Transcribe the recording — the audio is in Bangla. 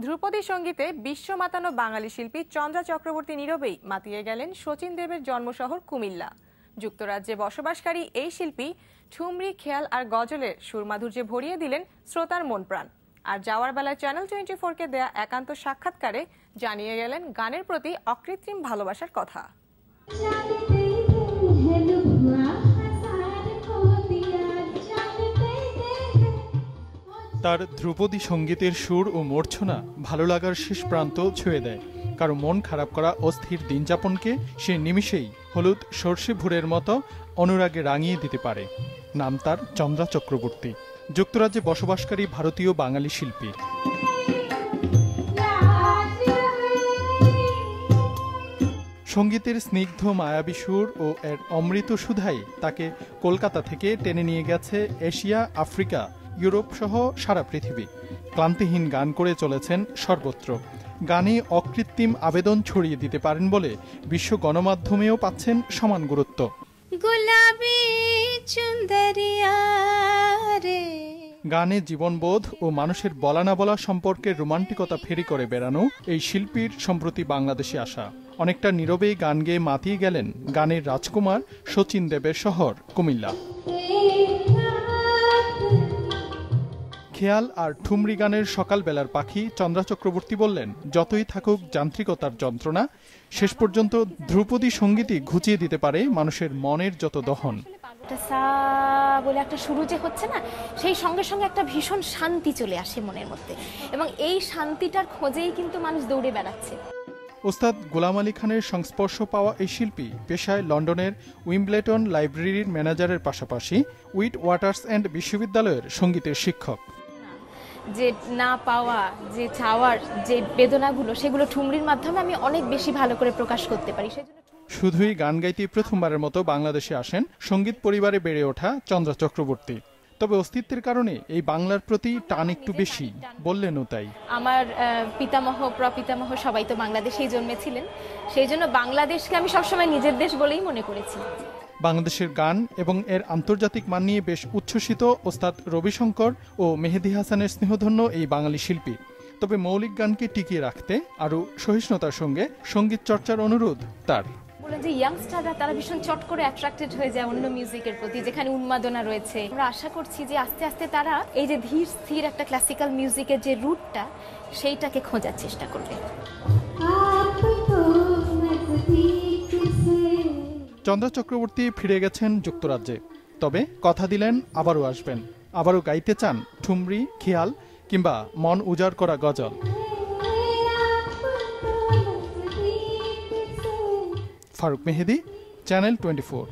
ধ্রুপদী সঙ্গীতে বিশ্ব মাতানো বাঙালি শিল্পী চন্দ্রা চক্রবর্তী নীরবেই মাতিয়ে গেলেন শচীন দেবের জন্মশহর কুমিল্লা। যুক্তরাজ্যে বসবাসকারী এই শিল্পী ঠুমরি, খেয়াল আর গজলের সুরমাধুর্যে ভরিয়ে দিলেন শ্রোতার মন প্রাণ। আর যাওয়ার বেলায় চ্যানেল 24-কে দেয়া একান্ত সাক্ষাৎকারে জানিয়ে গেলেন গানের প্রতি অকৃত্রিম ভালোবাসার কথা। তার ধ্রুপদী সঙ্গীতের সুর ও মূর্ছনা ভালো লাগার শেষ প্রান্ত ছুঁয়ে দেয়। কারো মন খারাপ করা অস্থির দিনযাপনকে সে নিমিষেই হলুদ সর্ষে ভুরের মতো অনুরাগে রাঙিয়ে দিতে পারে। নাম তার চন্দ্রা চক্রবর্তী, যুক্তরাজ্যে বসবাসকারী ভারতীয় বাঙালি শিল্পী। সঙ্গীতের স্নিগ্ধ মায়াবী সুর ও এর অমৃত সুধাই তাকে কলকাতা থেকে টেনে নিয়ে গেছে এশিয়া, আফ্রিকা, ইউরোপ সহ সারা পৃথিবী। ক্লান্তিহীন গান করে চলেছেন সর্বত্র। গানে অকৃত্রিম আবেদন ছড়িয়ে দিতে পারেন বলে বিশ্ব গণমাধ্যমেও পাচ্ছেন সমান গুরুত্ব। গানে জীবনবোধ ও মানুষের বলা না বলা সম্পর্কের রোমান্টিকতা ফেরি করে বেড়ানো এই শিল্পীর সম্প্রতি বাংলাদেশে আসা। অনেকটা নীরবেই গান গেয়ে মাতিয়ে গেলেন গানের রাজকুমার শচীন দেবের শহর কুমিল্লা। খেয়াল আর ঠুমরি গানের সকালবেলার পাখি চন্দ্রা চক্রবর্তী বললেন, যতই থাকুক যান্ত্রিকতার যন্ত্রণা, শেষ পর্যন্ত ধ্রুপদী সঙ্গীতই ঘুচিয়ে দিতে পারে মানুষের মনের যত দহন। বলে একটা শুরু যে হচ্ছে না, সেই সঙ্গে সঙ্গে একটা ভীষণ শান্তি চলে আসে মনের মধ্যে, এবং এই শান্তিটার খোঁজেই কিন্তু মানুষ দৌড়ে বেড়াচ্ছে। ওস্তাদ গোলাম আলী খানের সংস্পর্শ পাওয়া এই শিল্পী পেশায় লন্ডনের উইম্বলেটন লাইব্রেরির ম্যানেজারের পাশাপাশি উইট ওয়াটার্স অ্যান্ড বিশ্ববিদ্যালয়ের সঙ্গীতের শিক্ষক। যে না পাওয়া, যে চাওয়ার যে বেদনাগুলো, সেগুলো ঠুমরির মাধ্যমে আমি অনেক বেশি ভালো করে প্রকাশ করতে পারি। শুধুই গান গাইতে প্রথমবারের মতো বাংলাদেশে আসেন সঙ্গীত পরিবারে বেড়ে ওঠা চন্দ্রা চক্রবর্তী। তবে অস্তিত্বের কারণে এই বাংলার প্রতি টান একটু বেশি, বললেনও তাই। আমার পিতামহ, প্রপিতামহ সবাই তো বাংলাদেশেই জন্মেছিলেন, সেই জন্য বাংলাদেশকে আমি সবসময় নিজের দেশ বলেই মনে করেছি। বাংলাদেশের গান এবং এর আন্তর্জাতিক মান নিয়ে বেশ উচ্ছ্বসিত ওস্তাদ রবিশঙ্কর ও মেহেদী হাসানের স্নেহধন্য এই বাঙালি শিল্পী। তবে মৌলিক গানকে টিকিয়ে রাখতে আরও সহিষ্ণুতার সঙ্গে সঙ্গীত চর্চার অনুরোধ তার। বলেন যে ইয়াংস্টাররা তারা ভীষণ চট করে অ্যাট্রাক্টেড হয়ে যায় অন্য মিউজিকের প্রতি, যেখানে উন্মাদনা রয়েছে। আমরা আশা করছি যে আস্তে আস্তে তারা এই যে ধীর স্থির একটা ক্লাসিক্যাল মিউজিকের যে রুটটা, সেইটাকে খোঁজার চেষ্টা করবে। চন্দ্রা চক্রবর্তী ফিরে গেছেন যুক্তরাজ্যে, তবে কথা দিলেন আবারও আসবেন, আবারও গাইতে চান ঠুমরি, খেয়াল কিংবা মন উজাড় করা গজল। ফারুক মেহেদী, চ্যানেল 24।